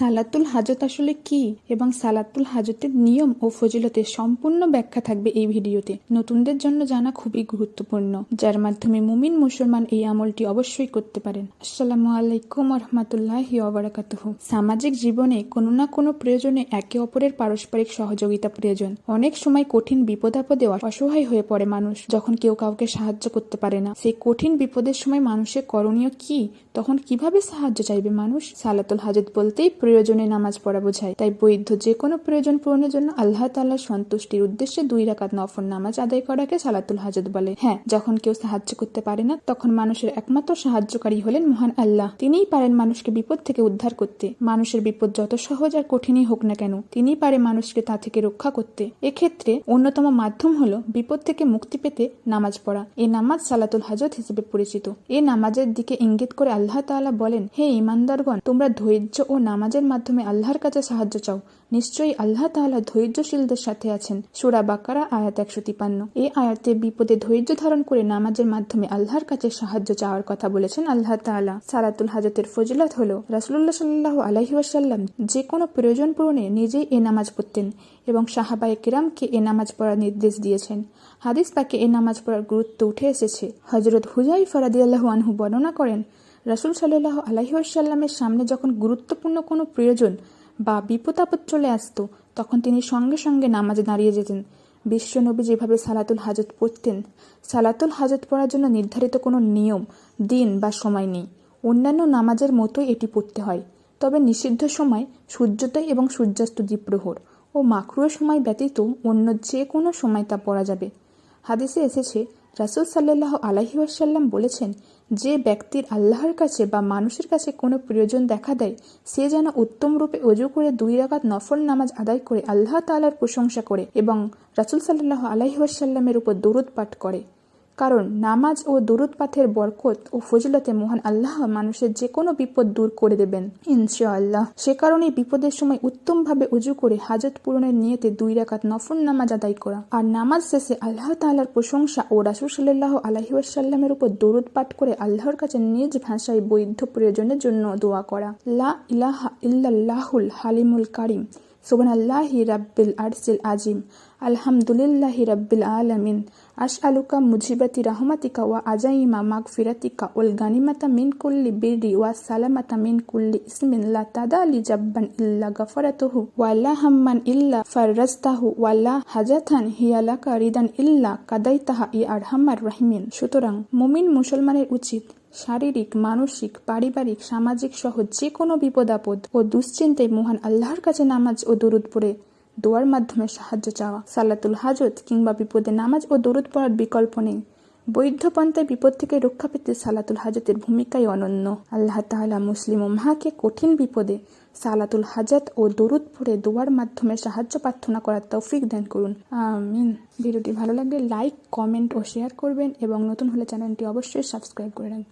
সালাতুল হাজত আসলে কি এবং সালাতুল হাজতের নিয়ম ও ফজিলতের সম্পূর্ণ ব্যাখ্যা থাকবে এই ভিডিওতে। নতুনদের জন্য জানা খুবই গুরুত্বপূর্ণ, যার মাধ্যমে মুমিন মুসলমান এই আমলটি অবশ্যই করতে পারেন। আসসালামু আলাইকুম রহমতুল্লাহি ওয়া বারাকাতুহু। সামাজিক জীবনে কোনো না কোনো প্রয়োজনে একে অপরের পারস্পরিক সহযোগিতা প্রয়োজন। অনেক সময় কঠিন বিপদ আপদে অসহায় হয়ে পড়ে মানুষ, যখন কেউ কাউকে সাহায্য করতে পারে না। সেই কঠিন বিপদের সময় মানুষের করণীয় কি? তখন কিভাবে সাহায্য চাইবে মানুষ? সালাতুল হাজত বলতেই প্রয়োজনে নামাজ পড়া বোঝায়। তাই বৈধ যে কোনো প্রয়োজন পূরণের জন্য আল্লাহ তাআলার সন্তুষ্টির উদ্দেশ্যে 2 রাকাত নফল নামাজ আদায় করাকে সালাতুল হাজত বলে। হ্যাঁ, যখন কেউ সাহায্য করতে পারে না, তখন মানুষের একমাত্র সাহায্যকারী হলেন মহান আল্লাহ। তিনিই পারেন মানুষকে বিপদ থেকে উদ্ধার করতে। মানুষের বিপদ যত সহজ আর কঠিনই হোক না কেন, তিনিই পারে মানুষকে তা থেকে রক্ষা করতে। এক্ষেত্রে অন্যতম মাধ্যম হলো বিপদ থেকে মুক্তি পেতে নামাজ পড়া। এই নামাজ সালাতুল হাজত হিসেবে পরিচিত। এই নামাজের দিকে ইঙ্গিত করে আল্লাহ তাআলা বলেন, হে ঈমানদারগণ, তোমরা ধৈর্য ও নামাজের মাধ্যমে আল্লাহর কাছে সাহায্য চাও। নিশ্চয়ই আল্লাহ তাআলা ধৈর্যশীলদের সাথে আছেন। সূরা বাকারা আয়াত 153। এই আয়াতে বিপদে ধৈর্য ধারণ করে নামাজের মাধ্যমে আল্লাহর কাছে সাহায্য চাওয়ার কথা বলেছেন আল্লাহ তাআলা। সালাতুল হাজতের ফজিলত হলো, রাসূলুল্লাহ সাল্লাল্লাহু আলাইহি ওয়াসাল্লাম যে কোনো প্রয়োজন পূরণে নিজেই এই নামাজ পড়তেন এবং সাহাবায়ে কিরামকে এই নামাজ পড়ার নির্দেশ দিয়েছেন। হাদিস পাকে এই নামাজ পড়ার গুরুত্ব উঠে এসেছে। হযরত হুযায়ফা রাদিয়াল্লাহু আনহু বর্ণনা করেন, রাসূল সাল্লাল্লাহু আলাইহি ওয়াসাল্লামের সামনে যখন গুরুত্বপূর্ণ কোনো প্রয়োজন বা বিপদ আপদ চলে আসতো, তখন তিনি সঙ্গে সঙ্গে নামাজে দাঁড়িয়ে যেতেন। বিশ্বনবী যেভাবে সালাতুল হাজত পড়তেন, সালাতুল হাজত পড়ার জন্য নির্ধারিত কোনো নিয়ম, দিন বা সময় নেই। অন্যান্য নামাজের মতোই এটি পড়তে হয়, তবে নিষিদ্ধ সময় সূর্যোদয় এবং সূর্যাস্ত দ্বিপ্রহর ও মাকরুহ সময় ব্যতীত অন্য যে কোনো সময় তা পড়া যাবে। হাদিসে এসেছে, রাসূল সাল্লাল্লাহু আলাইহি ওয়াসাল্লাম বলেছেন, যে ব্যক্তির আল্লাহর কাছে বা মানুষের কাছে কোনো প্রয়োজন দেখা দেয়, সে যেন উত্তম রূপে ওযু করে 2 রাকাত নফল নামাজ আদায় করে আল্লাহ তাআলার প্রশংসা করে এবং রাসূল সাল্লাল্লাহু আলাইহি ওয়াসাল্লামের উপর দরুদ পাঠ করে। কারণ নামাজ ও দরুদ পাঠের বরকত ও ফজিলতে মহান আল্লাহ মানুষের যে কোনো বিপদ দূর করে দেবেন ইনশাআল্লাহ। সে কারণেই বিপদের সময় উত্তমভাবে ওযু করে হাজত পূরণের নিয়তে 2 রাকাত নফল নামাজ আদায় করা আর নামাজ শেষে আল্লাহ তাআলার প্রশংসা ও রাসূল সাল্লাল্লাহু আলাইহি ওয়াসাল্লামের উপর দরুদ পাঠ করে আল্লাহর কাছে নিজ ভাষায় বৈধ প্রয়োজনের জন্য দোয়া করা। লা ইলাহা ইল্লাল্লাহুল হালিমুল কারীম, সুবহানাল্লাহি রাব্বিল আরশিল আজিম, আলহামদুলিল্লাহি রাব্বিল আলামিন, আসআলুকা মুজিবাতি রাহমাতিকা ওয়া আজাইমা মাগফিরাতিকা ওয়াল গানিমাতা মিন কুল্লি বিররি ওয়া সালামাতা মিন কুল্লি ইসমিন লা তাদালি জাব্বান ইল্লা গাফারাতুহু ওয়া লা হাম্মান ইল্লা ফাররাজতাহু ওয়া লা হাজাতান হিয়া লাকা রিদান ইল্লা কাদাইতাহা ইয়া আরহামার রাহিমিন। সুতরাং মুমিন মুসলমানের উচিত শারীরিক, মানসিক, পারিবারিক, সামাজিক সহ যে কোনো বিপদ আপদ ও দুশ্চিন্তায় মহান আল্লাহর কাছে নামাজ ও দরুদ পড়ে দোয়ার মাধ্যমে সাহায্য চাওয়া। সালাতুল হাজত কিংবা বিপদে নামাজ ও দরুদ পড়ার বিকল্প নেই। বৈধ পন্থায় বিপদ থেকে রক্ষা পেতে সালাতুল হাজতের ভূমিকাই অনন্য। আল্লাহ তাআলা মুসলিম উম্মাহকে কঠিন বিপদে সালাতুল হাজত ও দরুদ পড়ে দোয়ার মাধ্যমে সাহায্য প্রার্থনা করার তৌফিক দান করুন, আমিন। ভিডিওটি ভালো লাগলে লাইক, কমেন্ট ও শেয়ার করবেন এবং নতুন হলে চ্যানেলটি অবশ্যই সাবস্ক্রাইব করে রাখবেন।